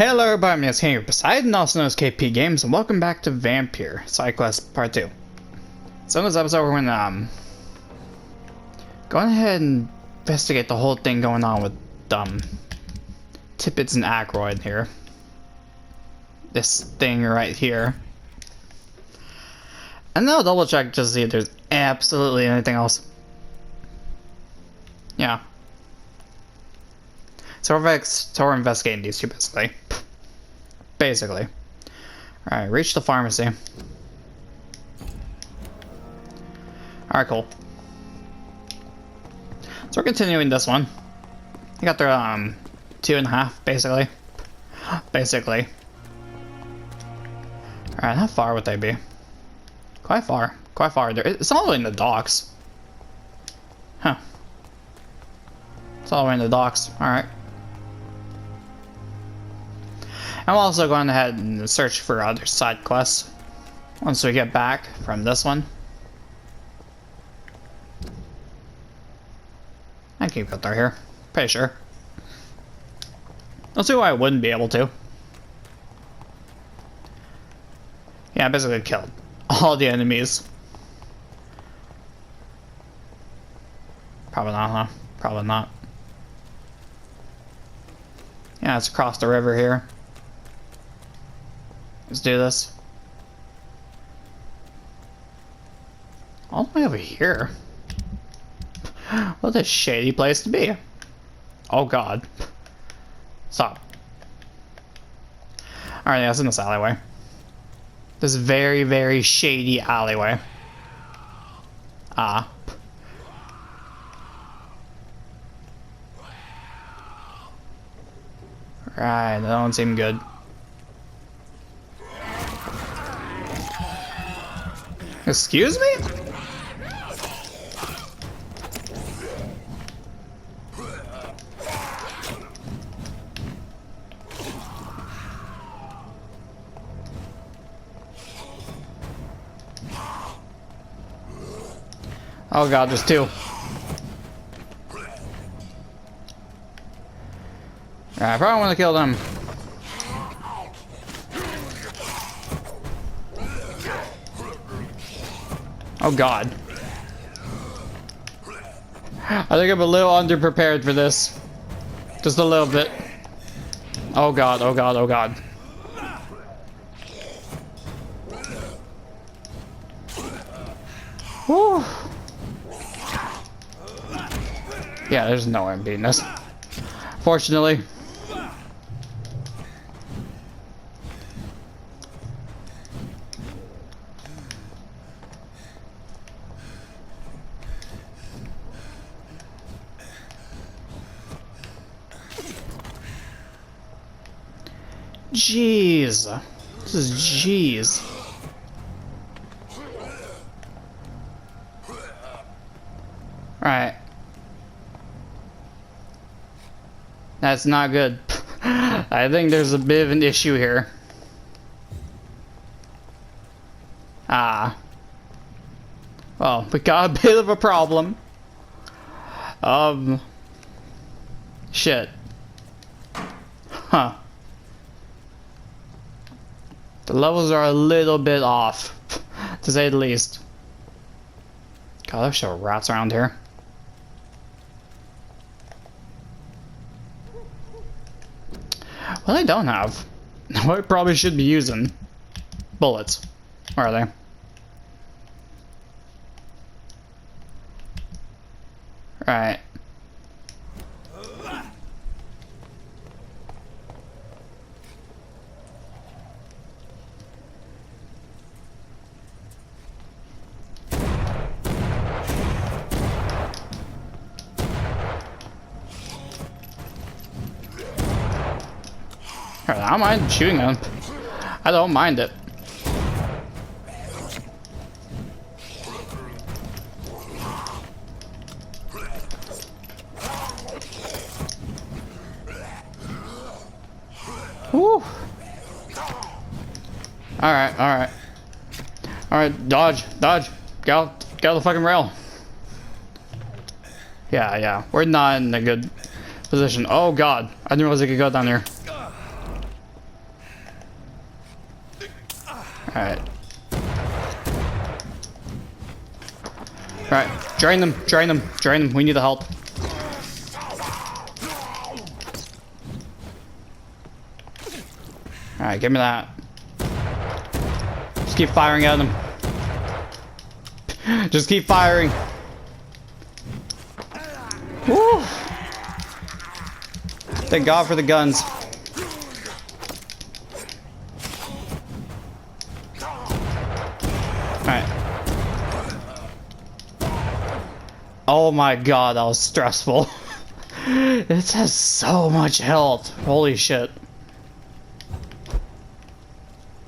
Hello everybody, I'm here Poseidon, also known as KP Games, and welcome back to Vampyr, Side Quest Part 2. So in this episode we're going ahead and investigate the whole thing going on with Tippets and Ackroyd here. This thing right here. And then I'll double check just to see if there's absolutely anything else. Yeah. So we're investigating these two, basically. Alright, reach the pharmacy. Alright, cool. So we're continuing this one. You got their 2.5, basically. Basically. Alright, how far would they be? Quite far. Quite far. It's all the way in the docks. Huh. It's all the way in the docks. Alright. I'm also going ahead and search for other side quests once we get back from this one. I can get there here. Pretty sure. Don't see why I wouldn't be able to. Yeah, I basically killed all the enemies. Probably not, huh? Probably not. Yeah, it's across the river here. Let's do this. All the way over here. What a shady place to be. Oh god. Stop. Alright, yeah, it's in this alleyway. This very, very shady alleyway. Ah. Right, that don't seem good. Excuse me? Oh god, there's two. I probably want to kill them. Oh god. I think I'm a little underprepared for this. Just a little bit. Oh god, oh god, oh god. Whew. Yeah, there's no way I'm beating this. Fortunately. Jeez. This is jeez. Alright. That's not good. I think there's a bit of an issue here. Ah. Well, we got a bit of a problem. Shit. Huh. The levels are a little bit off, to say the least. God, there's still rats around here. Well, I don't have. What I probably should be using. Bullets. Where are they? Right. I don't mind shooting them. I don't mind it. Whew. Alright, alright. Alright, dodge, dodge. Get out of the fucking rail. Yeah, we're not in a good position. Oh god, I didn't realize I could go down there. Alright. Alright, drain them, drain them, drain them. We need the help. Alright, give me that. Just keep firing at them. Just keep firing. Woo! Thank God for the guns. Alright. Oh my God, that was stressful. It has so much health. Holy shit.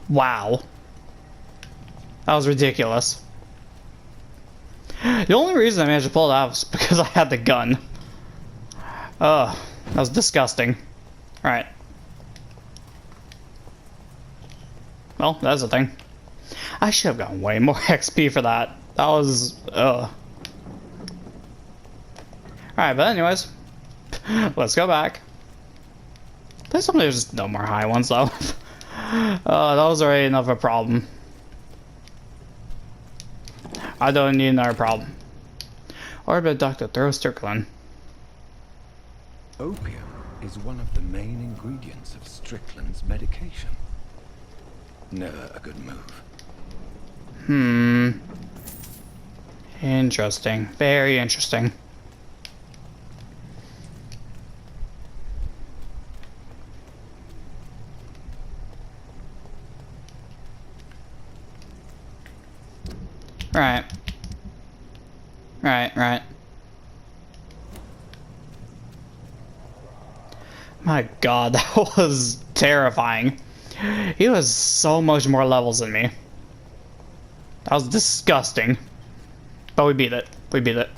Wow. That was ridiculous. The only reason I managed to pull it out was because I had the gun. Ugh, that was disgusting. Alright. Well, that's the thing. I should have gotten way more XP for that. That was... ugh. Alright, but anyways. Let's go back. There's just no more high ones, though. That was already enough of a problem. I don't need another problem. Or about Dr. Strickland. Opium is one of the main ingredients of Strickland's medication. Never a good move. Interesting. Very interesting. Right. Right. My God, that was terrifying. He was so much more levels than me. That was disgusting. But we beat it. We beat it.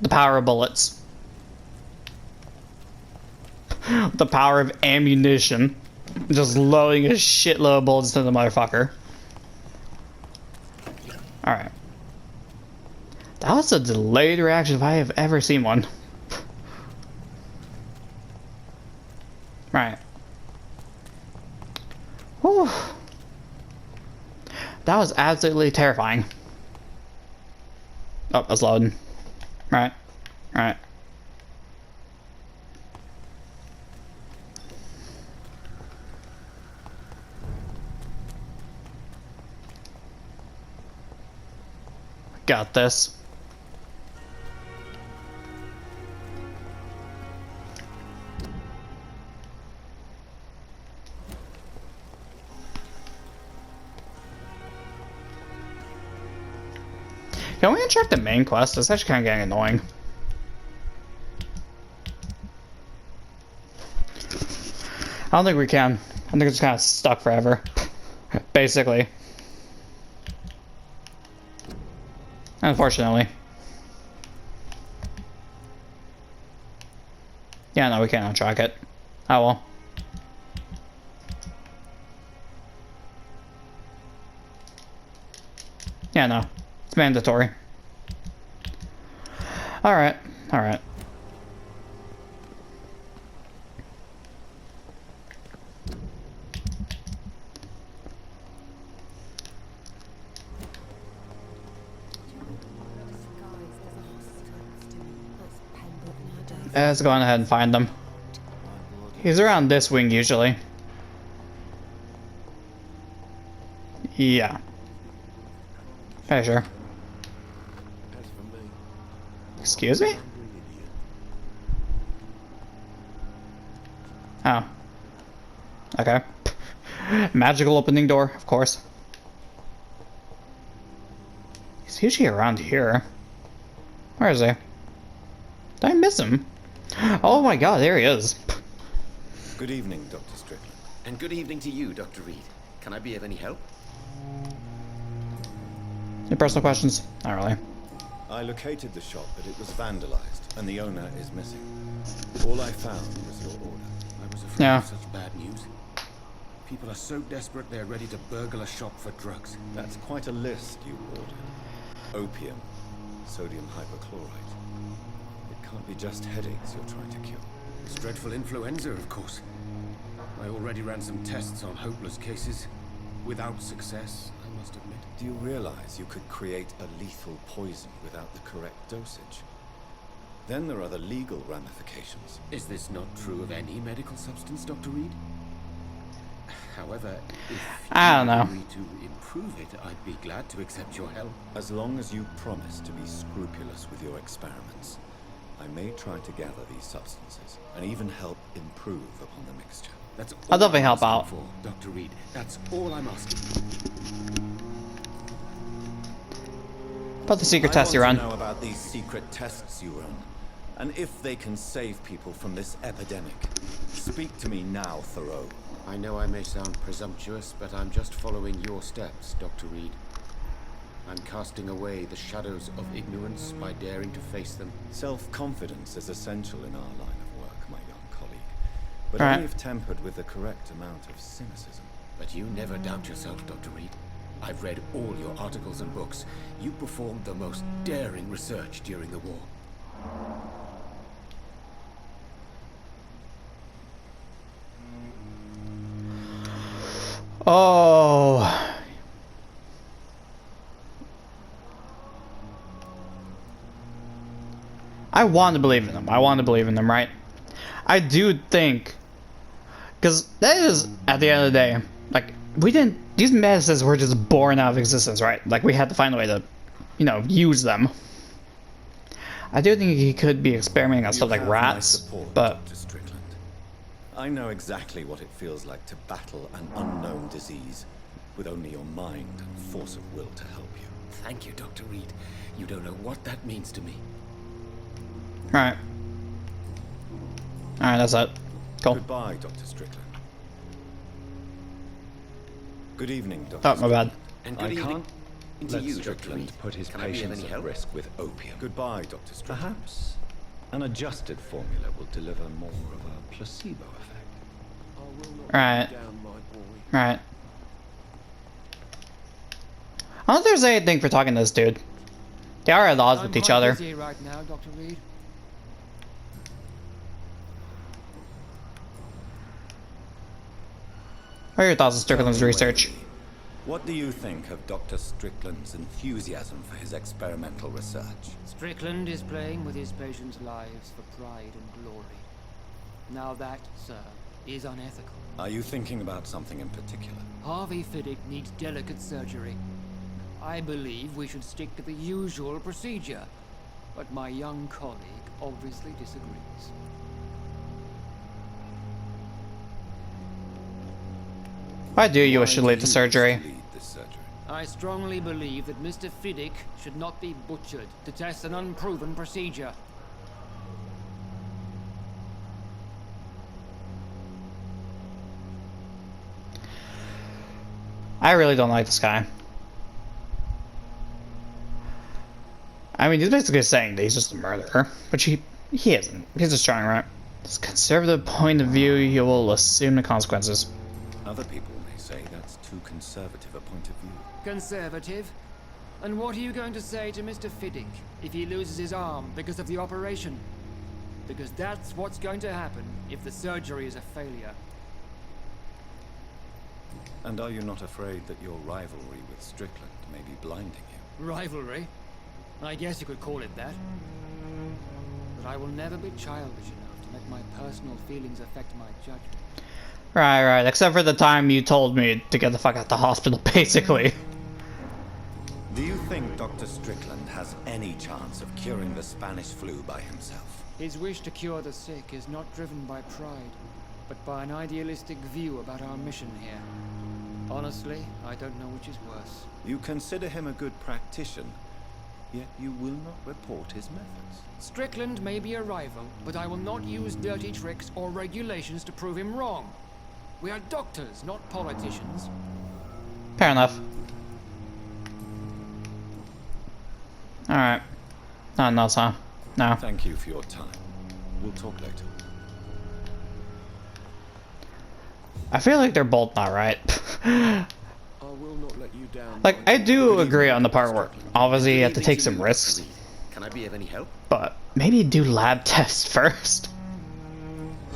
The power of bullets. The power of ammunition. Just loading a shitload of bullets into the motherfucker. Alright. That was a delayed reaction if I have ever seen one. Right. Whew. That was absolutely terrifying. Oh, that's loading. Right. Right. Got this. Can we check the main quest? It's actually kind of getting annoying. I don't think we can. I think it's kind of stuck forever. Basically. Unfortunately. Yeah, no, we can't untrack it. Oh well. Yeah, no. It's mandatory. Alright, alright. Let's go on ahead and find them. He's around this wing usually. Yeah. Okay, sure. Excuse me? Oh. Okay. Magical opening door, of course. He's usually around here. Where is he? Did I miss him? Oh my God, there he is. Good evening, Dr. Strickland. And good evening to you, Dr. Reed. Can I be of any help? Any personal questions? Not really. I located the shop, but it was vandalized, and the owner is missing. All I found was your order. I was afraid Yeah. of such bad news. People are so desperate they're ready to burgle a shop for drugs. That's quite a list you ordered. Opium, sodium hypochlorite. It can't be just headaches you're trying to cure. It's dreadful influenza, of course. I already ran some tests on hopeless cases. without success, I must admit. Do you realize you could create a lethal poison without the correct dosage? Then there are the legal ramifications. Is this not true of any medical substance, Dr. Reed? However, if I don't you know. agree to improve it, I'd be glad to accept your help. As long as you promise to be scrupulous with your experiments, I may try to gather these substances and even help improve upon the mixture. That's all I'll definitely I'm help out. asking for, Dr. Reed. That's all I'm asking. About the secret I test you want run. to know about these secret tests you run, and if they can save people from this epidemic. Speak to me now, Thoreau. I know I may sound presumptuous, but I'm just following your steps, Dr. Reed. I'm casting away the shadows of ignorance by daring to face them. Self-confidence is essential in our line of work, my young colleague, but Right. only if tempered with the correct amount of cynicism. But you never doubt yourself, Dr. Reed. I've read all your articles and books. You performed the most daring research during the war. Oh. I want to believe in them. I want to believe in them, right? I do think, because that is, at the end of the day, like, we didn't, these medicines were just born out of existence, right? Like, we had to find a way to, you know, use them. I do think he could be experimenting on stuff like have my rats, support, but Dr. Strickland. I know exactly what it feels like to battle an unknown disease with only your mind and force of will to help you. Thank you, Dr. Reed. You don't know what that means to me. alright. Alright, that's it. Cool. Goodbye, Dr. Strickland. Good evening, Dr. Oh, my bad. And I good evening can't to let you, Dr. Strickland Reed. put his Can I be of patients any at help? risk with opium. Goodbye, Dr. Strickland. Perhaps an adjusted formula will deliver more of a placebo effect. Alright. Alright. I don't think there's anything for talking to this dude. They are at odds with each other. Busy right now, Dr. Reed. What are your thoughts on Strickland's research? What do you think of Dr. Strickland's enthusiasm for his experimental research? Strickland is playing with his patients' lives for pride and glory. Now that, sir, is unethical. Are you thinking about something in particular? Harvey Fiddick needs delicate surgery. I believe we should stick to the usual procedure, but my young colleague obviously disagrees. Why do you wish to Why lead do the you surgery? wish to lead this surgery? I strongly believe that Mr. Fiddick should not be butchered to test an unproven procedure. I really don't like this guy. I mean, he's basically saying that he's just a murderer, which he isn't. He's just trying, right? His conservative point of view, he will assume the consequences. Other people may say that's too conservative a point of view. Conservative? And what are you going to say to Mr. Fiddick if he loses his arm because of the operation? Because that's what's going to happen if the surgery is a failure. And are you not afraid that your rivalry with Strickland may be blinding you? Rivalry? I guess you could call it that. But I will never be childish enough to let my personal feelings affect my judgment. Right, except for the time you told me to get the fuck out of the hospital, basically. Do you think Dr. Strickland has any chance of curing the Spanish flu by himself? His wish to cure the sick is not driven by pride, but by an idealistic view about our mission here. Honestly, I don't know which is worse. You consider him a good practitioner, yet you will not report his methods. Strickland may be a rival, but I will not use dirty tricks or regulations to prove him wrong. We are doctors, not politicians. Fair enough. Alright. Nothing else, huh? No. Thank you for your time. We'll talk later. I feel like they're both not right. I will not let you down. Like, I do agree on the part where obviously you have to take some risks, Can I be of any help? but maybe do lab tests first.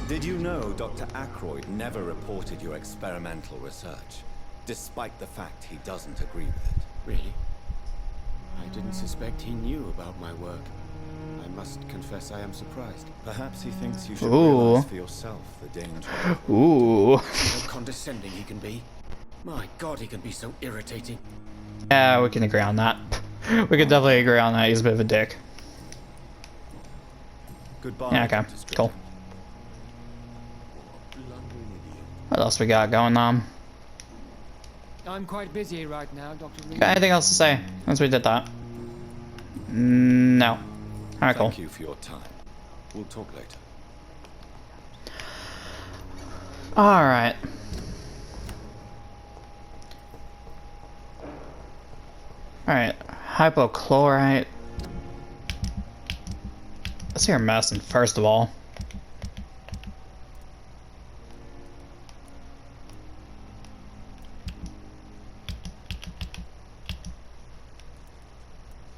Did you know Dr. Ackroyd never reported your experimental research? despite the fact he doesn't agree with it. Really? I didn't suspect he knew about my work. I must confess I am surprised. Perhaps he thinks you should Ooh. realize for yourself the danger. Ooh. How condescending he can be. My God, he can be so irritating. Yeah, we can agree on that. We could definitely agree on that. He's a bit of a dick. Goodbye. Yeah, okay. Mr. Strickland. Cool. What else we got going on? I'm quite busy right now, Dr. Reed. Got anything else to say once we did that? No. Alright, cool. Thank you for your time. We'll talk later. Alright. Alright. Hypochlorite. Let's hear medicine first of all.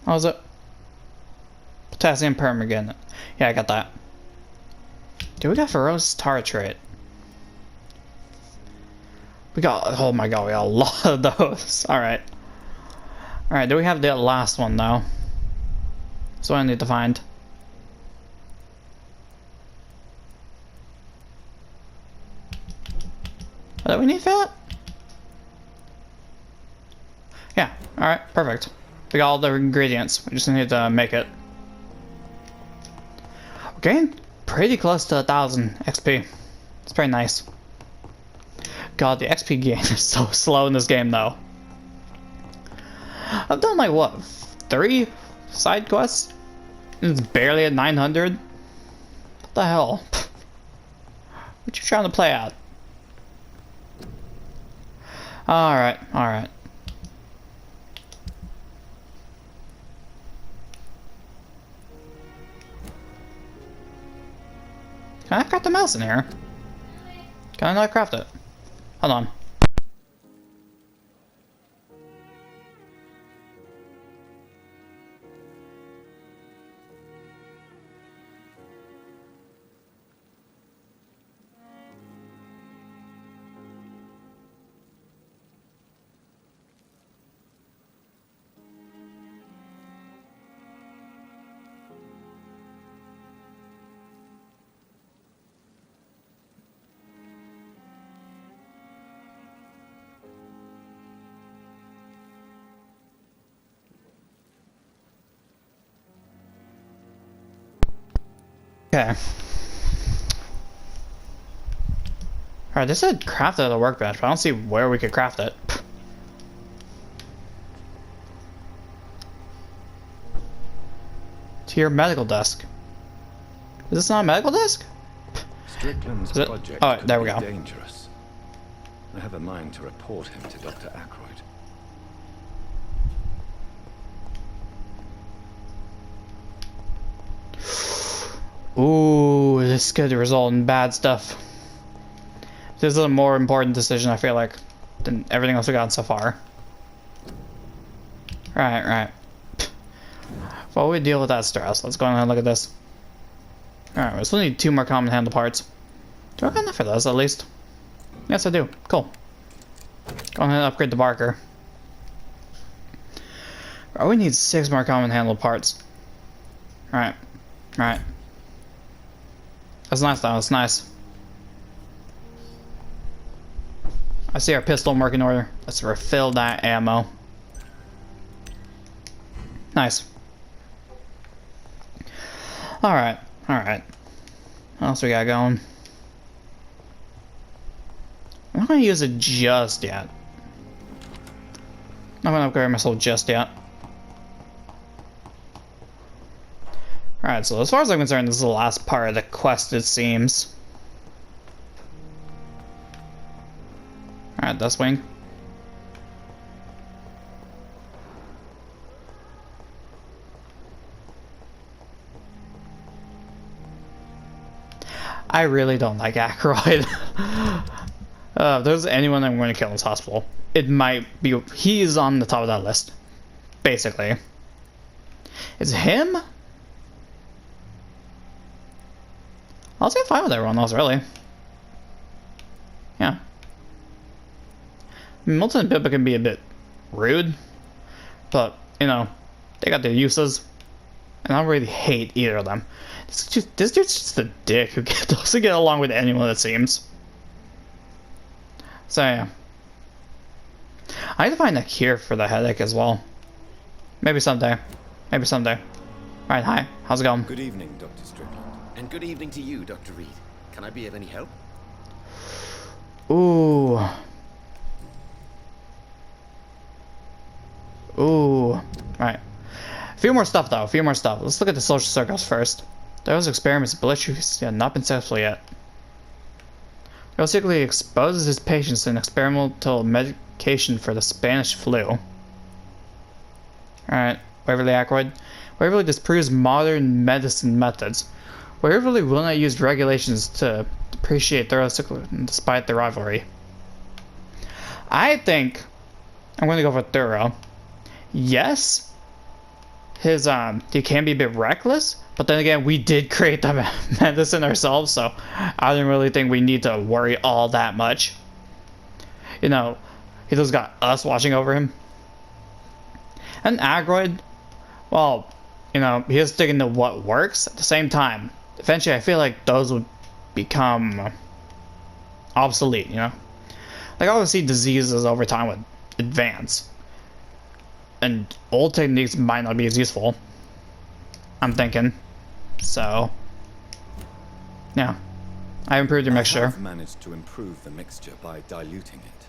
What was it? Potassium permanganate. Yeah, I got that. Dude, we got ferocious tartrate. We got, oh my god, we got a lot of those. Alright. Alright, do we have the last one though? That's what I need to find. What do we need for that? Yeah, alright, perfect. We got all the ingredients. We just need to make it. We're getting pretty close to 1,000 XP. It's pretty nice. God, the XP gain is so slow in this game though. I've done like what, 3 side quests? It's barely at 900. What the hell? What you trying to play at? Alright, alright. Can I craft a mouse in here? Can I not craft it? Hold on. Okay. Alright, this said craft it at the workbench, but I don't see where we could craft it. To your medical desk. Is this not a medical desk? Strickland's Is it? project Oh, could there we be go. dangerous. I have a mind to report him to Dr. Ackroyd. Ooh, this could result in bad stuff. This is a more important decision, I feel like, than everything else we've gotten so far. Right. While we deal with that stress, let's go ahead and look at this. Alright, we still need 2 more common handle parts. Do I have enough for those, at least? Yes, I do. Cool. Go ahead and upgrade the Barker. Oh, we need 6 more common handle parts. Alright. That's nice though, that's nice. I see our pistol in working order. Let's refill that ammo. Nice. Alright. What else we got going? I'm not gonna use it just yet. I'm not gonna upgrade myself just yet. Alright, so as far as I'm concerned, this is the last part of the quest, it seems. Alright, that's wing. I really don't like Ackroyd. If there's anyone I'm going to kill in this hospital, it might be... He's on the top of that list. Basically. It's him? I'll say fine with everyone else, really. Yeah. Milton and Pippa can be a bit rude, but, you know, they got their uses. And I don't really hate either of them. This dude's just a dick who doesn't get along with anyone, it seems. So, yeah. I need to find a cure for the headache as well. Maybe someday. Maybe someday. Alright, hi. How's it going? Good evening, Dr. Strickland. And good evening to you, Dr. Reed. Can I be of any help? Ooh. Ooh. Alright. A few more stuff, though. A few more stuff. Let's look at the social circles first. Those experiments have not been successful yet. He secretly exposes his patients to an experimental medication for the Spanish flu. Alright. Waverly Ackroyd. Waverly disproves modern medicine methods. Waverly will not use regulations to appreciate thorough Strickland despite the rivalry. I think I'm going to go for thorough. Yes, he can be a bit reckless, but then again, we did create the medicine ourselves, so I didn't really think we need to worry all that much. You know, he just got us watching over him. And Ackroyd, well, you know, he is sticking to what works. At the same time, eventually I feel like those would become obsolete, you know? Like, obviously diseases over time would advance. And old techniques might not be as useful, I'm thinking. So, yeah. I improved your mixture. I've managed to improve the mixture by diluting it.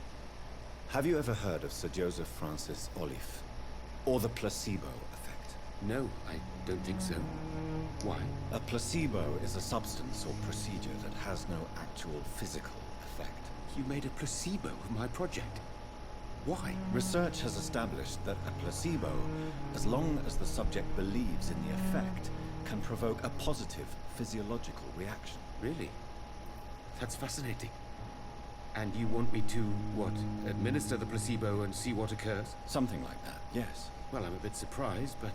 Have you ever heard of Sir Joseph Francis Olive? Or the placebo effect? No, I don't think so. Why? A placebo is a substance or procedure that has no actual physical effect. You made a placebo of my project. Why? Research has established that a placebo, as long as the subject believes in the effect, can provoke a positive physiological reaction. Really? That's fascinating. And you want me to, what, administer the placebo and see what occurs? Something like that, yes. Well, I'm a bit surprised, but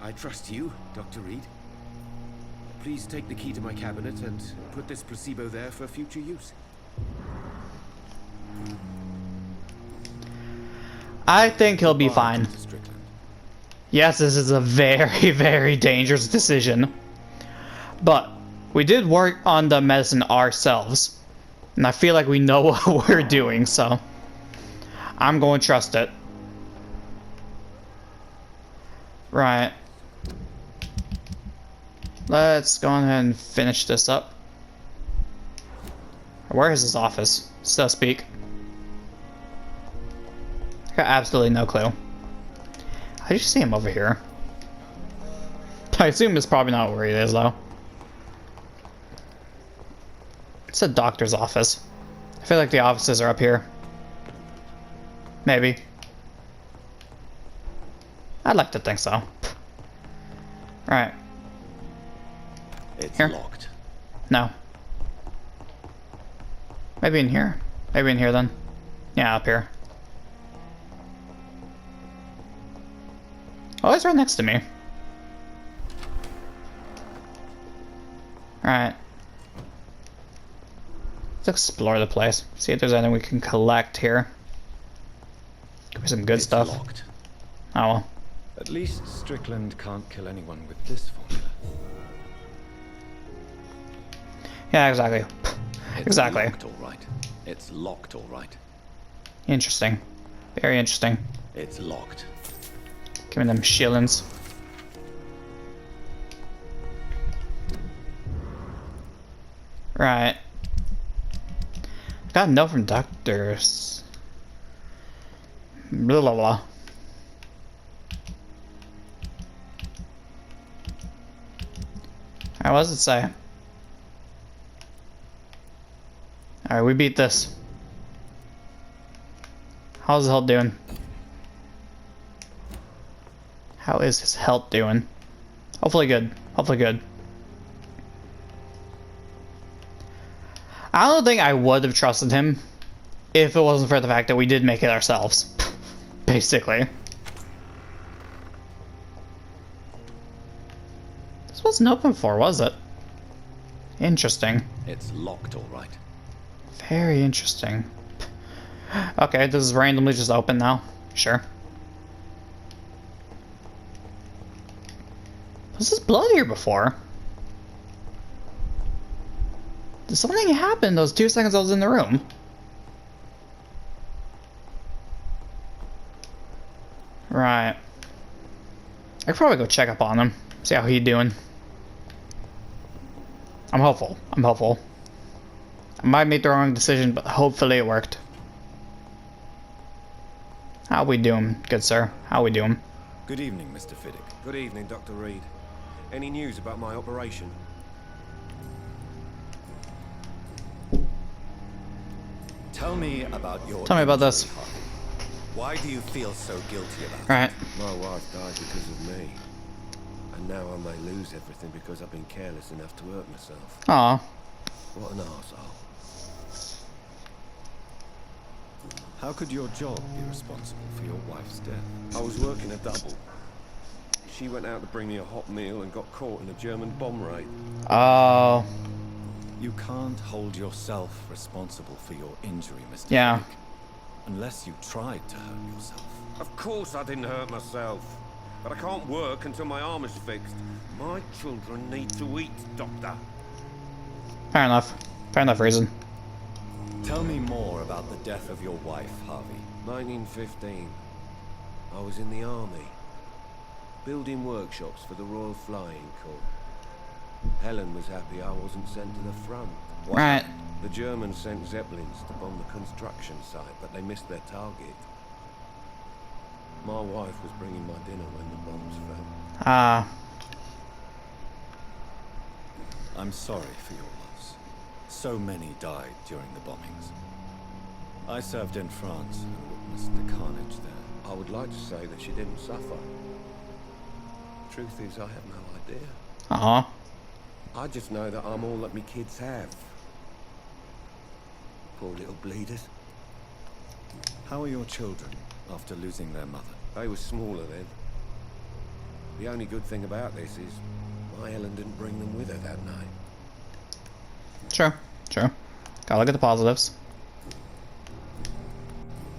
I trust you, Dr. Reed. Please take the key to my cabinet and put this placebo there for future use. I think he'll be fine. Dr. Strickland. Yes, this is a very, very dangerous decision. But we did work on the medicine ourselves. And I feel like we know what we're doing, so I'm going to trust it. Right. Let's go ahead and finish this up. Where is his office, so to speak? I got absolutely no clue. How do you see him over here? I assume it's probably not where he is, though. It's a doctor's office. I feel like the offices are up here. Maybe. I'd like to think so. Alright. It's Here? locked. No. Maybe in here. Maybe in here then. Yeah, up here. Oh, it's right next to me. Alright. Let's explore the place. See if there's anything we can collect here. Could be some good stuff. Locked. Oh well. At least Strickland can't kill anyone with this formula. Yeah, exactly. It's Exactly. Locked, all right. It's locked, all right. Interesting. Very interesting. It's locked. Give me them shillings. Right. I got a note from doctors. Blah blah blah. Alright, what does it say? Alright, we beat this. How's his health doing? How is his health doing? Hopefully good. Hopefully good. I don't think I would have trusted him if it wasn't for the fact that we did make it ourselves. Basically. This wasn't open for, was it? Interesting. It's locked, all right. Very interesting. Okay, this is randomly just open now. Sure. Was this blood here before? Did something happen those 2 seconds I was in the room? Right. I could probably go check up on him. See how he doing. I'm hopeful. I'm hopeful. I might make the wrong decision, but hopefully it worked. How we doing, good sir? How we doing? Good evening, Mr. Fiddick. Good evening, Dr. Reed. Any news about my operation? Tell me about your... Tell me about this. injury, Harvey. Why do you feel so guilty about it? Right. My wife died because of me. And now I may lose everything because I've been careless enough to hurt myself. Aw. What an arsehole. How could your job be responsible for your wife's death? I was working a double. She went out to bring me a hot meal and got caught in a German bomb raid. Oh. You can't hold yourself responsible for your injury, Mr. Yeah. Fiddick, unless you tried to hurt yourself. Of course I didn't hurt myself. But I can't work until my arm is fixed. My children need to eat, Doctor. Fair enough. Fair enough reason. Tell me more about the death of your wife, Harvey. 1915. I was in the army. Building workshops for the Royal Flying Corps. Helen was happy I wasn't sent to the front. Right. The Germans sent Zeppelins to bomb the construction site, but they missed their target. My wife was bringing my dinner when the bombs fell. Ah. I'm sorry for your loss. So many died during the bombings. I served in France and witnessed the carnage there. I would like to say that she didn't suffer. Truth is, I have no idea. Aw. I just know that I'm all that me kids have. Poor little bleeders. How are your children after losing their mother? They were smaller then. The only good thing about this is my Helen didn't bring them with her that night. True. True. Gotta look at the positives.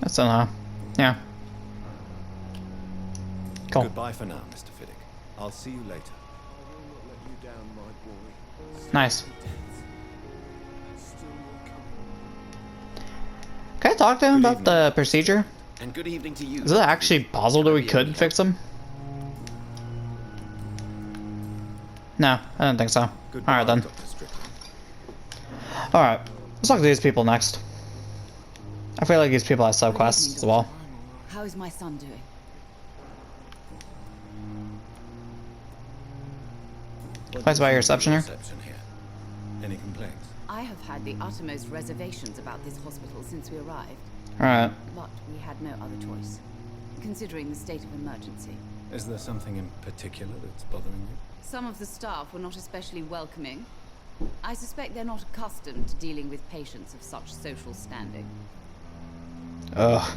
That's yeah. Cool. Goodbye for now, Mr. Fiddick. I'll see you later. I will not let you down, my boy. Nice. Still more coming. Can I talk to him about the procedure? And good evening to you. Is it actually possible that we could fix him? No, I don't think so. Goodbye, Alright then. Dr. Strickland. Alright. Let's talk to these people next. I feel like these people have Good subquests evening, as well. Doctor. How is my son doing? Thanks about your reception here. Reception here. Any complaints? I have had the uttermost reservations about this hospital since we arrived, Alright. but we had no other choice, considering the state of emergency. Is there something in particular that's bothering you? Some of the staff were not especially welcoming. I suspect they're not accustomed to dealing with patients of such social standing. Ugh.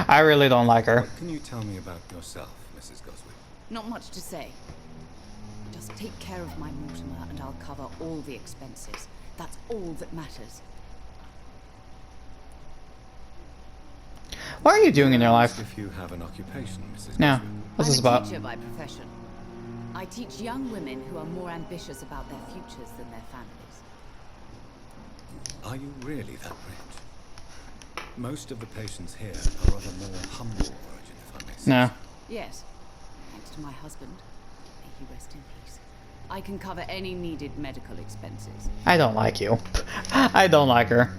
I really don't like her. What can you tell me about yourself, Mrs. Goswick? Not much to say. Just take care of my Mortimer and I'll cover all the expenses. That's all that matters. What are you doing in your life? If you have an occupation, Mrs. Yeah. Goswick. What's this I'm a about? teacher by profession. I teach young women who are more ambitious about their futures than their families. Are you really that rich? Most of the patients here are of a more humble origin, if I may say. No. Yes, thanks to my husband. May he rest in peace. I can cover any needed medical expenses. I don't like you. I don't like her.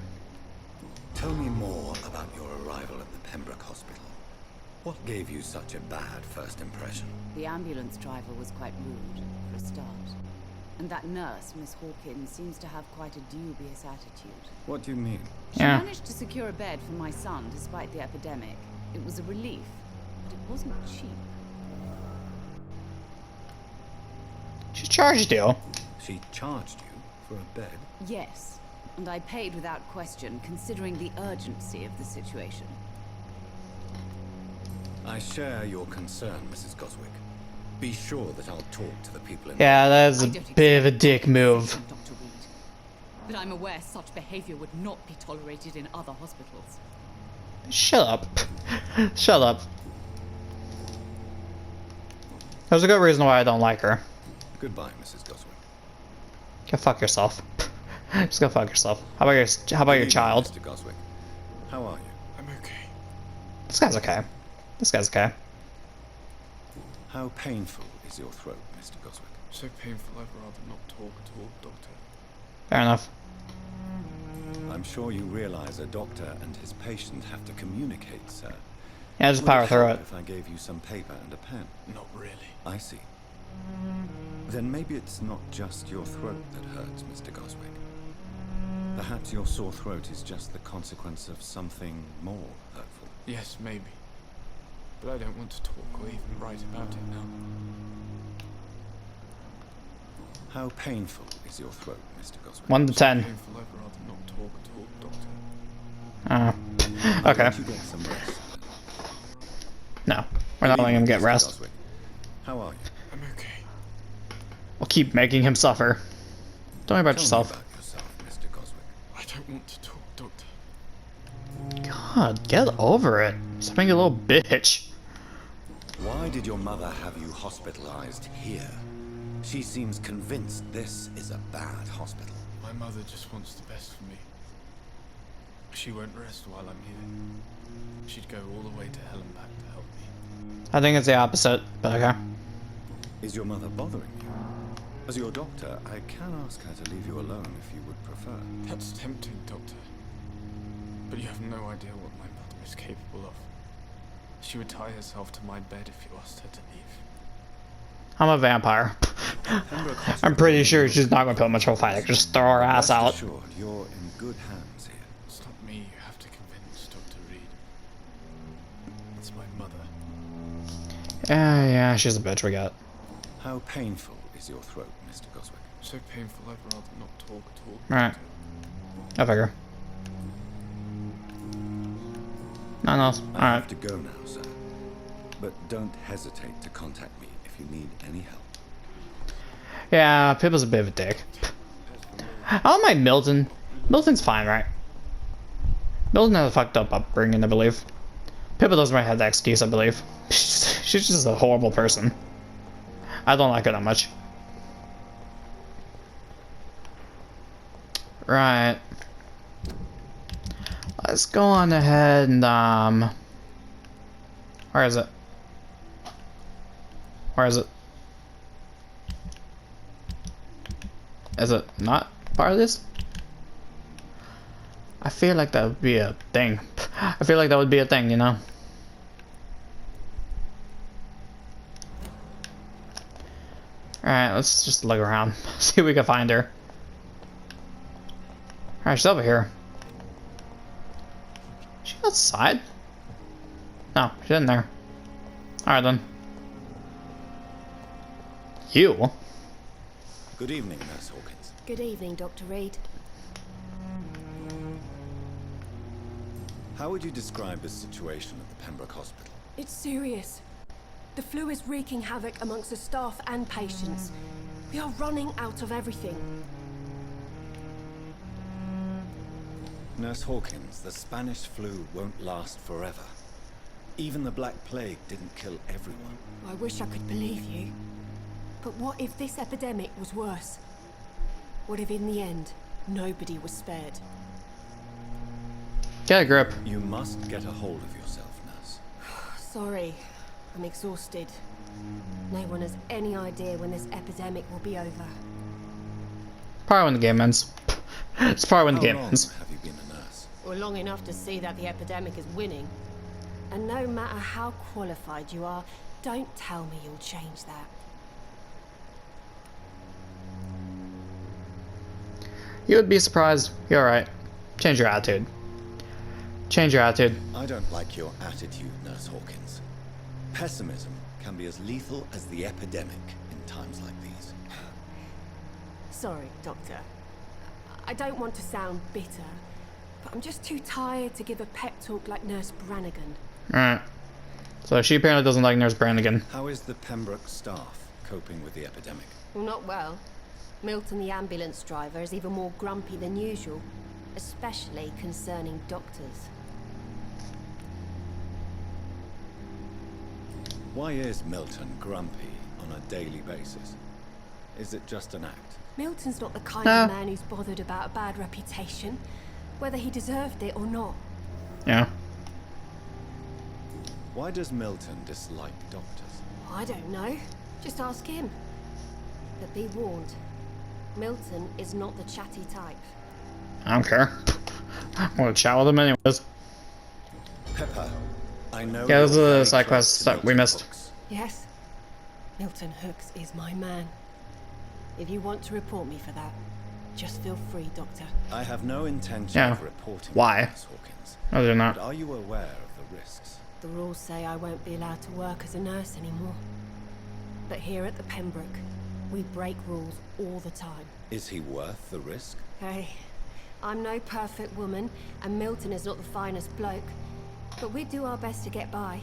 Tell me more about your arrival at the Pembroke Hospital. What gave you such a bad first impression? The ambulance driver was quite rude, for a start. And that nurse, Miss Hawkins, seems to have quite a dubious attitude. What do you mean? She Yeah. managed to secure a bed for my son despite the epidemic. It was a relief, but it wasn't cheap. She charged you. She charged you for a bed? Yes, and I paid without question, considering the urgency of the situation. I share your concern, Mrs. Goswick. Be sure that I'll talk to the people in... Yeah, that's a I don't bit of a accept dick move. compensation, Dr. Reed. But I'm aware such behavior would not be tolerated in other hospitals. Shut up. Shut up. There's a good reason why I don't like her. Goodbye, Mrs. Goswick. Go fuck yourself. Just go fuck yourself. How about your Good evening, child? Mr. Goswick. How are you? I'm okay. This guy's okay. This guy's okay. How painful is your throat, Mr. Goswick? So painful I'd rather not talk at all, Doctor. Fair enough. I'm sure you realize a doctor and his patient have to communicate, sir. Yeah, just Would power through help it. If I gave you some paper and a pen. Not really. I see. Then maybe it's not just your throat that hurts, Mr. Goswick. Perhaps your sore throat is just the consequence of something more hurtful. Yes, maybe. But I don't want to talk or even write about it now. How painful is your throat, Mr. Goswick? 1 to 10. Painful I'd rather not talk at all, Doctor. Why Okay. don't you get some rest? No. We're not letting him get Mr. rest. Goswick. How are you? I'm okay. We'll keep making him suffer. Don't worry about Tell me yourself. about yourself, Mr. Goswick. I don't want to talk, Doctor. God, get over it. Stop being a little bitch. Why did your mother have you hospitalized here? She seems convinced this is a bad hospital. My mother just wants the best for me. She won't rest while I'm here. She'd go all the way to hell and back to help me. I think it's the opposite, but okay. Is your mother bothering you? As your doctor, I can ask her to leave you alone if you would prefer. That's tempting, Doctor. But you have no idea what my mother is capable of. She would tie herself to my bed if you asked her to leave. I'm a vampire. I'm pretty sure she's not going to put much of a fight. I can just throw her ass Rest out. assured, you're in good hands here. It's not me you have to convince, Dr. Reed. It's my mother. Yeah, she's a bitch, we got. How painful is your throat, Mr. Goswick? So painful I'd rather not talk at all. Alright. I figure. Nothing else. I Alright. have to go now, sir. But don't hesitate to contact me if you need any help. Yeah, Pippa's a bit of a dick. I don't mind Milton. Milton's fine, right? Milton has a fucked up upbringing, I believe. Pippa doesn't really have that excuse, I believe. She's just a horrible person. I don't like her that much. Right. Let's go on ahead and, where is it? Where is it? Is it not part of this? I feel like that would be a thing. I feel like that would be a thing, you know? Alright, let's just look around. See if we can find her. Alright, she's over here. Is she outside? No, she's in there. Alright then. You? Good evening, Nurse Hawkins. Good evening, Dr. Reed. How would you describe the situation at the Pembroke Hospital? It's serious. The flu is wreaking havoc amongst the staff and patients. We are running out of everything. Nurse Hawkins, the Spanish flu won't last forever. Even the Black Plague didn't kill everyone. I wish I could believe you. But what if this epidemic was worse? What if in the end, nobody was spared? Get a grip. You must get a hold of yourself, Nurse. Sorry, I'm exhausted. No one has any idea when this epidemic will be over. Probably when the game ends. It's probably when the How game long ends. have you been a nurse? Well, long enough to see that the epidemic is winning. And no matter how qualified you are, don't tell me you'll change that. You would be surprised. You're alright. Change your attitude. Change your attitude. I don't like your attitude, Nurse Hawkins. Pessimism can be as lethal as the epidemic in times like these. Sorry, Doctor. I don't want to sound bitter, but I'm just too tired to give a pep talk like Nurse Brannigan. Alright. So she apparently doesn't like Nurse Brannigan. How is the Pembroke staff coping with the epidemic? Well, not well. Milton, the ambulance driver, is even more grumpy than usual, especially concerning doctors. Why is Milton grumpy on a daily basis? Is it just an act? Milton's not the kind of man who's bothered about a bad reputation, whether he deserved it or not. Yeah. Why does Milton dislike doctors? I don't know. Just ask him. But be warned, Milton is not the chatty type. I don't care. I'm gonna chat with him anyways. Pepper, I know. Yeah, this is you're a very side close quest to that we Milton missed. Hooks. Yes, Milton Hooks is my man. If you want to report me for that, just feel free, Doctor. I have no intention Yeah. of reporting Why? you, Miss Hawkins. No, they're But not. are you aware of the risks? The rules say I won't be allowed to work as a nurse anymore. But here at the Pembroke, we break rules all the time. Is he worth the risk? Hey, I'm no perfect woman, and Milton is not the finest bloke. But we do our best to get by.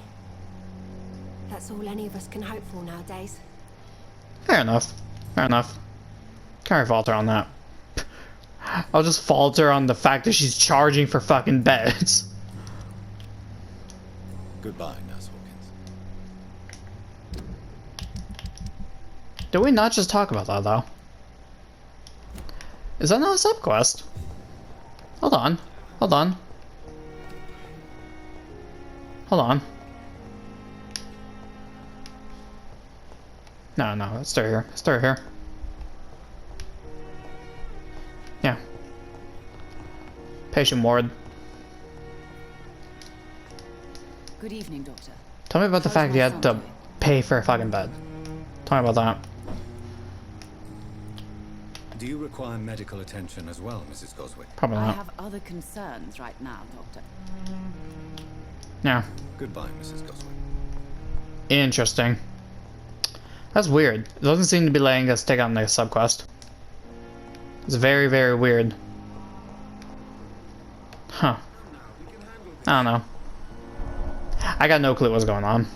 That's all any of us can hope for nowadays. Fair enough. Fair enough. Can't really falter on that. I'll just falter on the fact that she's charging for fucking beds. Goodbye, Nurse Hawkins. Did we not just talk about that, though? Is that not a subquest? Hold on. Hold on. Hold on. No, no, let's start here. Let's start here. Yeah. Patient ward. Good evening, Doctor. Tell me about the How's fact my you had son to doing? pay for a fucking bed. Tell me about that. Do you require medical attention as well, Mrs. Goswick? Probably I not. have other concerns right now, Doctor. Yeah. Goodbye, Mrs. Goswick. Interesting. That's weird. It doesn't seem to be letting us take on the subquest. It's very, very weird. Huh. I don't know. I got no clue what's going on.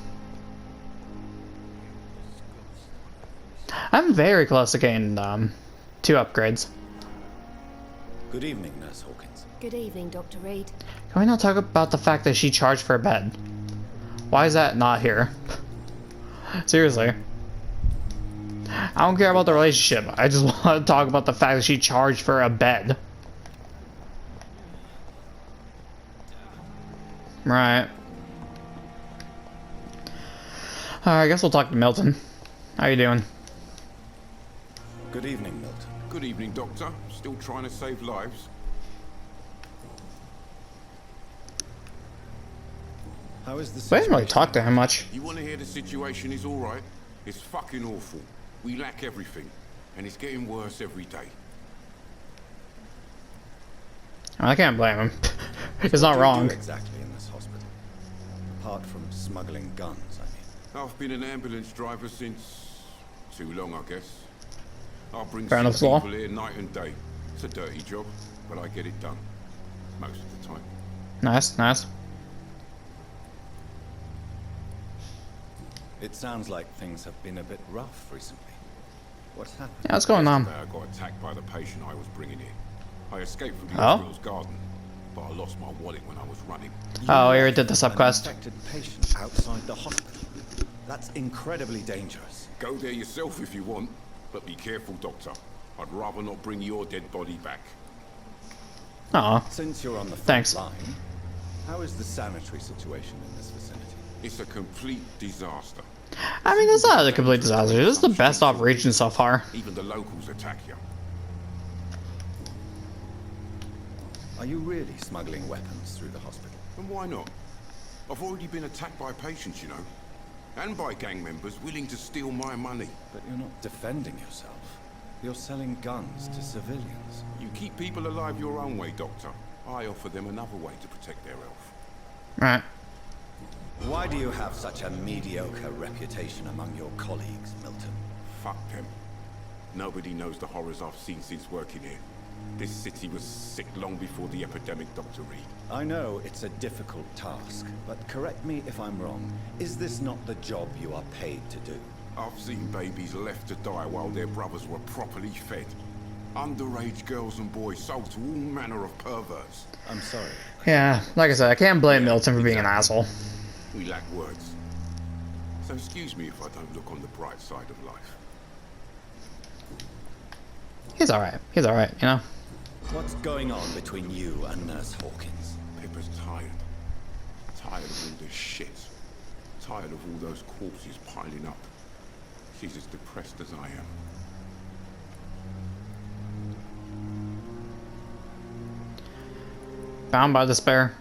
I'm very close to getting 2 upgrades. Good evening, Nurse Hawkins. Good evening, Dr. Reed. Can we not talk about the fact that she charged for a bed? Why is that not here? Seriously. I don't care about the relationship. I just want to talk about the fact that she charged for a bed. Right. Alright, I guess we'll talk to Milton. How you doing? Good evening, Milton. Good evening, Doctor. Still trying to save lives? How is the We situation? didn't really talk to him much. You want to hear the situation is all right? It's fucking awful. We lack everything, and it's getting worse every day. I can't blame him. He's What not do you wrong. do exactly in this hospital? Apart from smuggling guns, I mean. I've been an ambulance driver since... too long, I guess. I bring Fair sick enough, Saul. people here night and day. It's a dirty job, but I get it done. Most of the time. Nice, nice. It sounds like things have been a bit rough recently. What's happened? Yeah, what's going on? Yesterday I got attacked by the patient I was bringing in. I escaped from the Oh? hospital's garden, but I lost my wallet when I was running. Oh, we already did the An subquest. infected patient outside the hospital. That's incredibly dangerous. Go there yourself if you want, but be careful, Doctor. I'd rather not bring your dead body back. Aw. Since you're on the front Thanks. line, how is the sanitary situation in this vicinity? It's a complete disaster. I mean, it's not a complete disaster. This is the best off region so far. Even the locals attack you. Are you really smuggling weapons through the hospital? And why not? I've already been attacked by patients, you know. And by gang members willing to steal my money. But you're not defending yourself. You're selling guns to civilians. You keep people alive your own way, Doctor. I offer them another way to protect their health. Right. Why do you have such a mediocre reputation among your colleagues, Milton? Fuck them. Nobody knows the horrors I've seen since working here. This city was sick long before the epidemic, Dr. Reed. I know it's a difficult task, but correct me if I'm wrong. Is this not the job you are paid to do? I've seen babies left to die while their brothers were properly fed. Underage girls and boys sold to all manner of perverts. I'm sorry. Yeah, like I said, I can't blame Milton for being an asshole. We lack words. So excuse me if I don't look on the bright side of life. He's alright. He's alright, you know? What's going on between you and Nurse Hawkins? Pippa's tired. Tired of all this shit. Tired of all those corpses piling up. She's as depressed as I am. Bound by despair?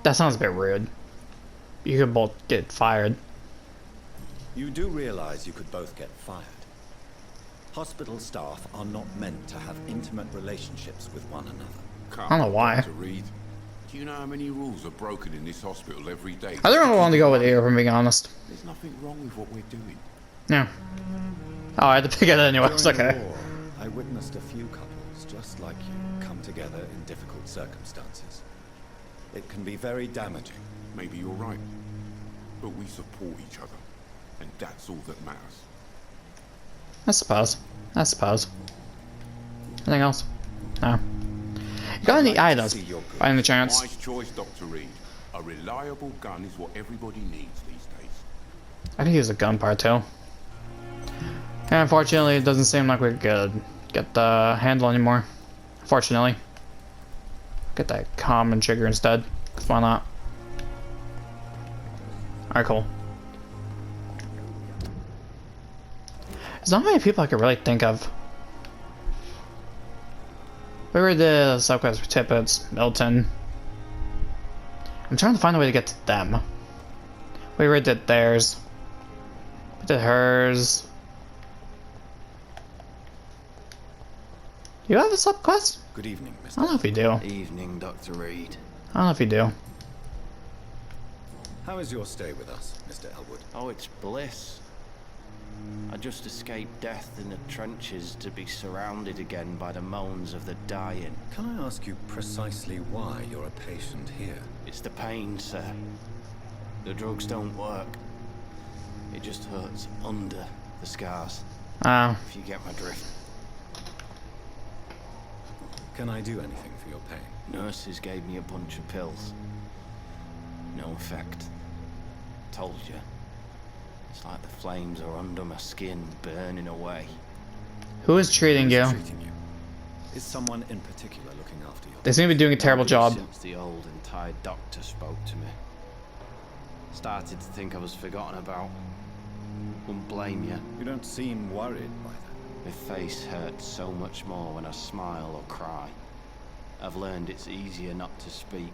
That sounds a bit rude. You could both get fired. You do realize you could both get fired. Hospital staff are not meant to have intimate relationships with one another. I don't know why. Dr. Reed, do you know how many rules are broken in this hospital every day? I don't want to go with you, if I'm being honest. There's nothing wrong with what we're doing. Yeah. Oh, I had to pick it anyway. It's During okay. the war, I witnessed a few couples just like you come together in difficult circumstances. It can be very damaging. Maybe you're right. But we support each other. And that's all that matters. I suppose. I suppose. Anything else? No. You got any items by any chance? Wise choice, Dr. Reed. A reliable gun is what everybody needs these days. I could use a gun part too. And unfortunately, it doesn't seem like we could get the handle anymore. Fortunately. Get that common trigger instead. 'Cause why not? Alright, cool. There's not many people I could really think of. We were the subquest for Tippets, Milton. I'm trying to find a way to get to them. We already did theirs. We did hers. You have a subquest? Good evening, Mr. I don't know if you do. Evening, Dr. Reed. I don't know if you do. How is your stay with us, Mr. Elwood? Oh, it's bliss. I just escaped death in the trenches to be surrounded again by the moans of the dying. Can I ask you precisely why you're a patient here? It's the pain, sir. The drugs don't work. It just hurts under the scars. If you get my drift. Can I do anything for your pain? Nurses gave me a bunch of pills. No effect. Told you. It's like the flames are under my skin, burning away. Who is treating you? Is someone in particular looking after you? They seem to be doing a terrible job. Since the old and tired doctor spoke to me. Started to think I was forgotten about. Wouldn't blame you. You don't seem worried by that. My face hurts so much more when I smile or cry. I've learned it's easier not to speak.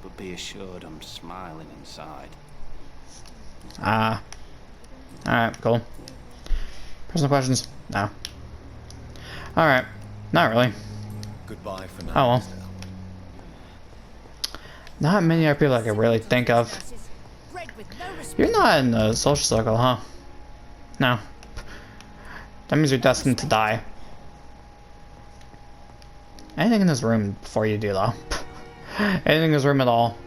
But be assured I'm smiling inside. Alright, cool. Personal questions? No. Alright. Not really. Goodbye for now. Oh well. Not many other people I can really think of. You're not in the social circle, huh? No. That means you're destined to die. Anything in this room before you do, though? Anything in this room at all?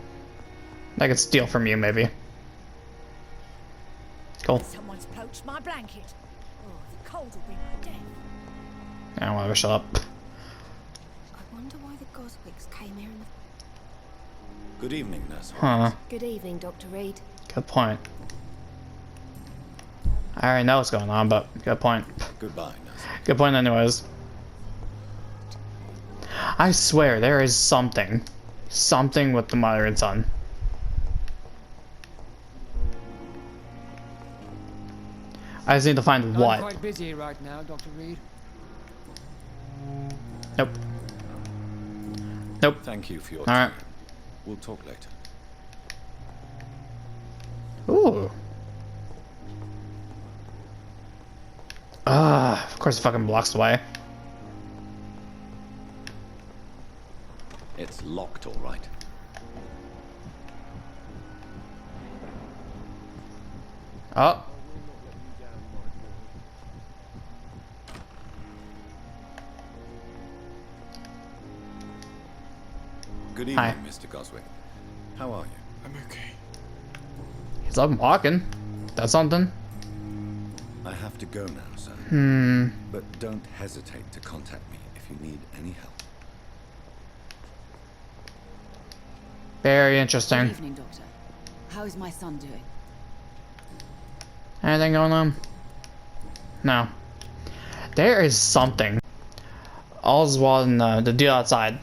I could steal from you, maybe. Cool. Someone's poached my blanket. Oh, the cold will bring my death. I don't want to shut up. I wonder why the Goswicks came here in the... Good evening, Nurse. Huh. Good evening, Dr. Reed. Good point. I already know what's going on, but good point. Goodbye, Nurse. Good point anyways. I swear, there is something. Something with the mother and son. I just need to find I'm what. quite busy right now, Dr. Reed. Nope. Nope. Thank you for your time. Alright. We'll talk later. Ooh. Of course it fucking blocks away. It's locked, all right. Oh. Good evening, Mr. Goswick. How are you? I'm okay. He's up and walking. That's something. I have to go now, sir. But don't hesitate to contact me if you need any help. Very interesting. Good evening, Doctor. How is my son doing? Anything going on? No. There is something. Oswald and the dude outside.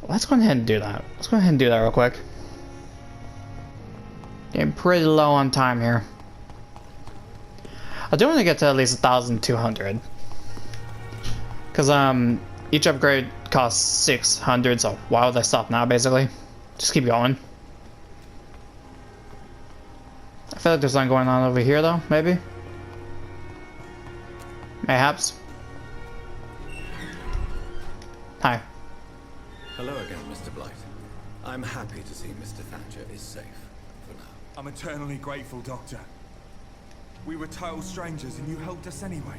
Let's go ahead and do that. Let's go ahead and do that real quick. Getting pretty low on time here. I do want to get to at least 1,200. Because each upgrade costs 600, so why would I stop now, basically? Just keep going. I feel like there's something going on over here, though, maybe? Mayhaps. Hi. Hello again, Mr. Blight. I'm happy to see Mr. Thatcher is safe for now. I'm eternally grateful, Doctor. We were total strangers and you helped us anyway.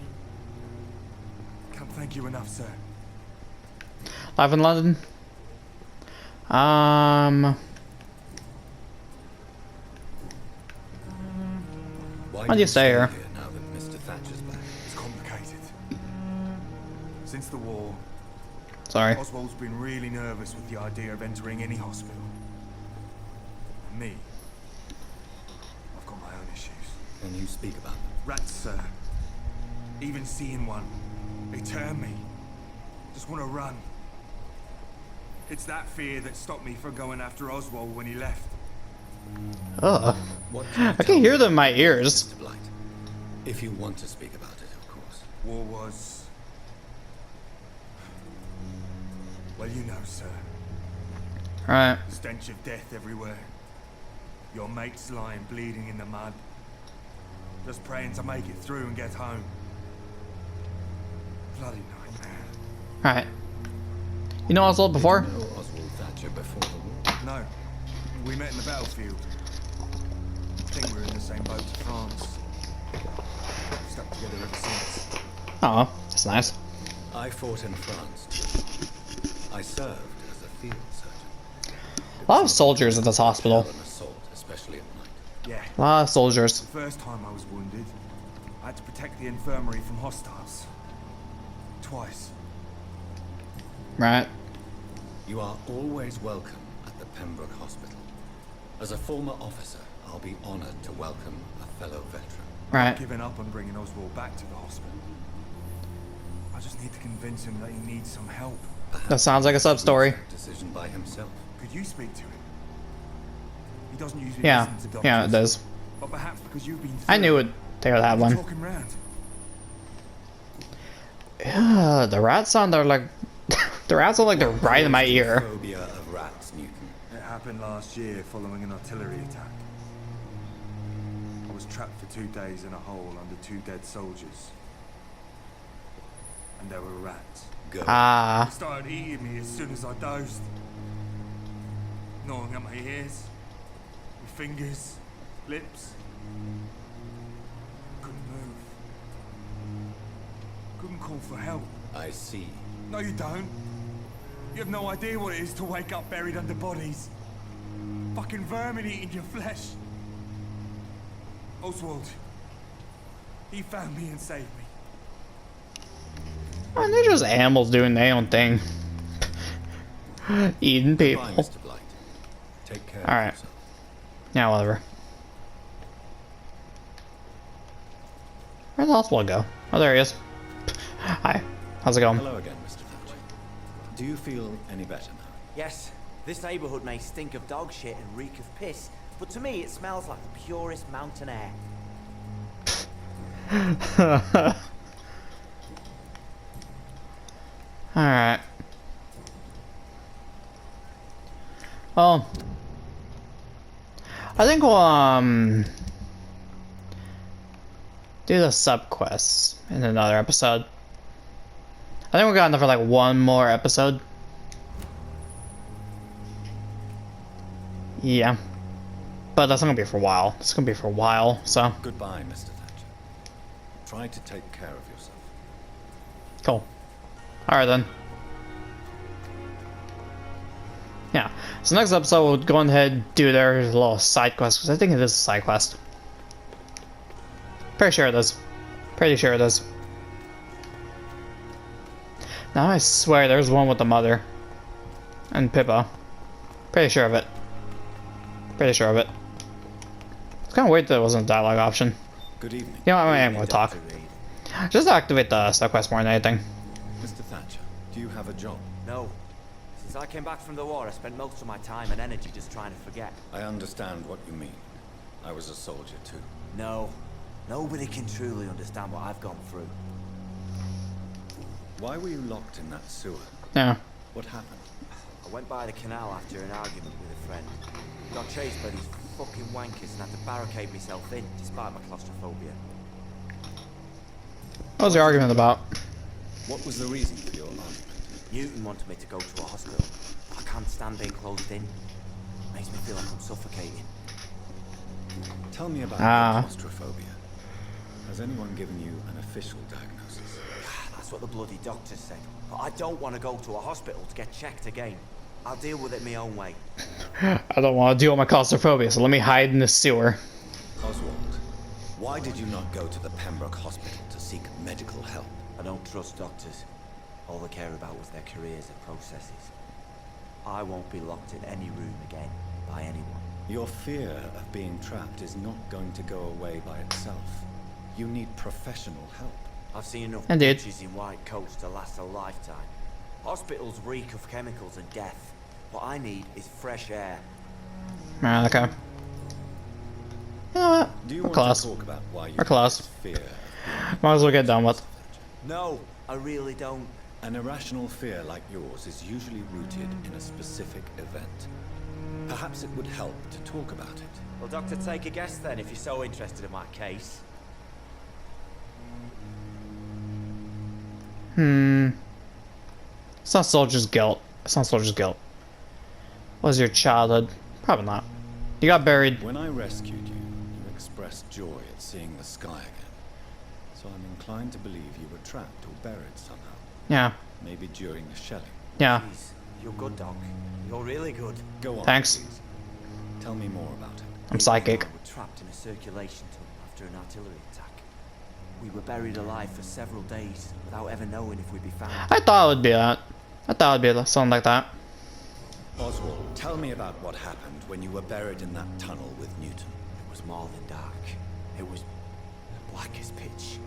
Can't thank you enough, sir. Live in London? Why do you stay here? Now that Mr. Thatcher's back? It's complicated. Since the war, Sorry. Oswald's been really nervous with the idea of entering any hospital. And me, I've got my own issues. Can you speak about them? Rats, sir. Even seeing one, they turn me. Just want to run. It's that fear that stopped me from going after Oswald when he left. Ugh. I can hear them in my ears. Mr. Blight, if you want to speak about it, of course. War was... well, you know, sir. Right. Stench of death everywhere. Your mates lying bleeding in the mud. Just praying to make it through and get home. Bloody nightmare. Alright. You know Oswald before? Did you know Oswald Thatcher before the war? No. We met in the battlefield. I think we're in the same boat to France. We've stuck together ever since. Oh, that's nice. I fought in France too. I served as a field surgeon. A lot of soldiers at this hospital. An assault, especially at night. Yeah. A lot of soldiers. The first time I was wounded, I had to protect the infirmary from hostiles. Twice. Right. You are always welcome at the Pembroke Hospital. As a former officer, I'll be honored to welcome a fellow veteran. Right. I've given up on bringing Oswald back to the hospital. I just need to convince him that he needs some help. That sounds like a sub story. Decision by himself. Could you speak to him? He doesn't usually Yeah. listen to doctors. Yeah, it does. But perhaps because you've been I knew they would have one. talking round. Yeah, the rats sound are like the rats sound like they're right in my ear. Phobia of rats, Newton. It happened last year following an artillery attack. I was trapped for 2 days in a hole under 2 dead soldiers. And there were rats. Ah. They started eating me as soon as I dozed. Gnawing at my ears. With fingers. Lips. Couldn't move. Couldn't call for help. I see. No, you don't. You have no idea what it is to wake up buried under bodies. Fucking vermin eating your flesh. Oswald. He found me and saved me. Man, they're just animals doing their own thing. Eating people. Goodbye, Mr. Blight. Take care of Alright. yourself. Yeah, whatever. Where'd the hospital go? Oh, there he is. Hi. How's it going? Hello again, Mr. Thatcher. Do you feel any better now? Yes, this neighborhood may stink of dog shit and reek of piss, but to me it smells like the purest mountain air. Alright. Well, I think we'll do the sub quests in another episode. I think we got enough for like one more episode. Yeah. But that's not gonna be for a while. It's gonna be for a while, so. Goodbye, Mr. Thatcher. Try to take care of yourself. Cool. Alright then. Yeah. So next episode we'll go ahead and do their little side quest, because I think it is a side quest. Pretty sure it is. Pretty sure it is. Now I swear there's one with the mother. And Pippa. Pretty sure of it. Pretty sure of it. It's kind of weird that it wasn't a dialogue option. Good evening. You know what, I am gonna talk. Just activate the sub quest more than anything. Mr. Thatcher, do you have a job? No. Since I came back from the war, I spent most of my time and energy just trying to forget. I understand what you mean. I was a soldier too. No. Nobody can truly understand what I've gone through. Why were you locked in that sewer? Yeah. What happened? I went by the canal after an argument with a friend. Got chased by these fucking wankers and had to barricade myself in, despite my claustrophobia. What was the argument about? What was the reason for your argument? Newton wanted me to go to a hospital. I can't stand being closed in. Makes me feel like I'm suffocating. Tell me about your claustrophobia. Has anyone given you an official diagnosis? That's what the bloody doctor said. But I don't want to go to a hospital to get checked again. I'll deal with it my own way. I don't want to deal with my claustrophobia, so let me hide in the sewer. Oswald, why did you not go to the Pembroke Hospital to seek medical help? I don't trust doctors. All they care about was their careers and processes. I won't be locked in any room again by anyone. Your fear of being trapped is not going to go away by itself. You need professional help. I've seen enough Indeed. bitches in white coats to last a lifetime. Hospitals reek of chemicals and death. What I need is fresh air. Okay. You know what? Do you We're want close. to talk about why you We're close. fear? Might as well get done with. No, I really don't. An irrational fear like yours is usually rooted in a specific event. Perhaps it would help to talk about it. Well, Doctor, take a guess then if you're so interested in my case. It's not soldier's guilt. It's not soldier's guilt. What was your childhood? Probably not. You got buried. When I rescued you, you expressed joy at seeing the sky again. So I'm inclined to believe you were trapped or buried somehow. Yeah. Maybe during the shelling. Yeah. Jeez, you're good, Doc. You're really good. Go on. Thanks. Please. Tell me more about it. I'm psychic. We were trapped in a circulation tunnel after an artillery attack. We were buried alive for several days without ever knowing if we'd be found. I thought it would be that. I thought it would be something like that. Oswald, tell me about what happened when you were buried in that tunnel with Newton. It was more than dark. It was black as pitch.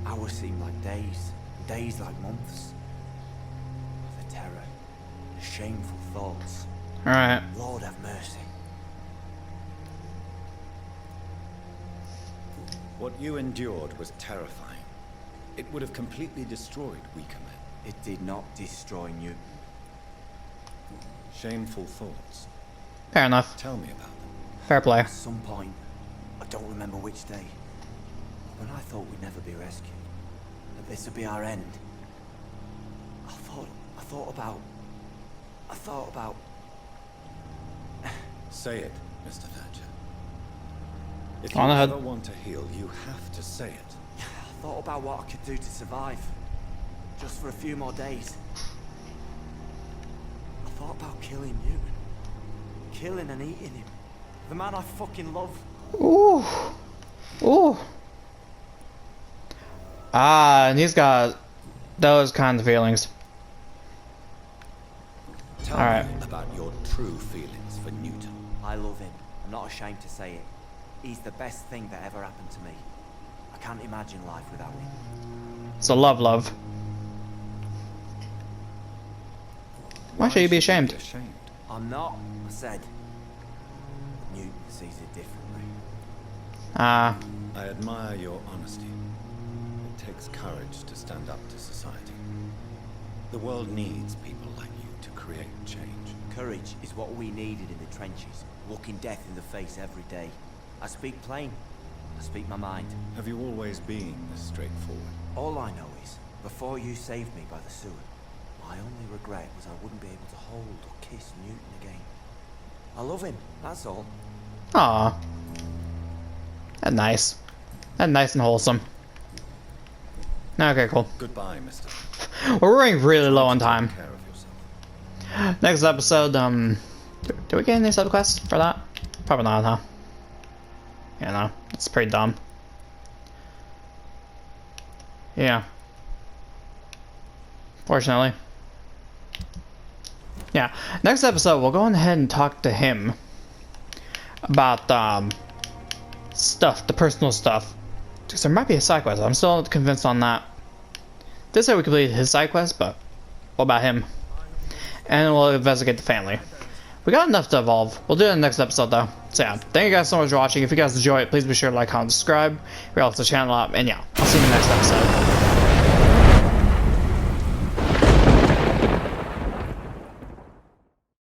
Hours seemed like days, days like months. The terror, the shameful thoughts. Alright. Lord have mercy. What you endured was terrifying. It would have completely destroyed weaker men. It did not destroy Newton. Shameful thoughts. Fair enough. Tell me about them. Fair play. At some point, I don't remember which day, when I thought we'd never be rescued, that this would be our end. I thought about... Say it, Mr. Thatcher. If Go on you ahead. ever want to heal, you have to say it. I thought about what I could do to survive. Just for a few more days. I thought about killing Newton. Killing and eating him. The man I fucking love. Ooh. Ooh. Ah, and he's got those kinds of feelings. Tell Alright. me about your true feelings for Newton. I love him. I'm not ashamed to say it. He's the best thing that ever happened to me. I can't imagine life without him. It's a love. Why should you be ashamed? I'm not, I said. Newton sees it differently. Ah. I admire your honesty. It takes courage to stand up to society. The world needs people like you to create change. Courage is what we needed in the trenches, looking death in the face every day. I speak plain. I speak my mind. Have you always been this straightforward? All I know is, before you saved me by the sewer, my only regret was I wouldn't be able to hold or kiss Newton again. I love him, that's all. Aw. That's nice. That's nice and wholesome. Okay, cool. Goodbye, mister. We're running really low on time. Take care of yourself. Next episode, do we get any subquests for that? Probably not, huh? Yeah, no. It's pretty dumb. Yeah. Fortunately. Yeah. Next episode, we'll go ahead and talk to him about, stuff, the personal stuff Because there might be a side quest. I'm still not convinced on that. Did say we completed his side quest, but what about him? And we'll investigate the family. We got enough to evolve. We'll do it in the next episode, though. So yeah, thank you guys so much for watching. If you guys enjoy it, please be sure to like, comment, subscribe. We help the channel out. And yeah, I'll see you in the next episode.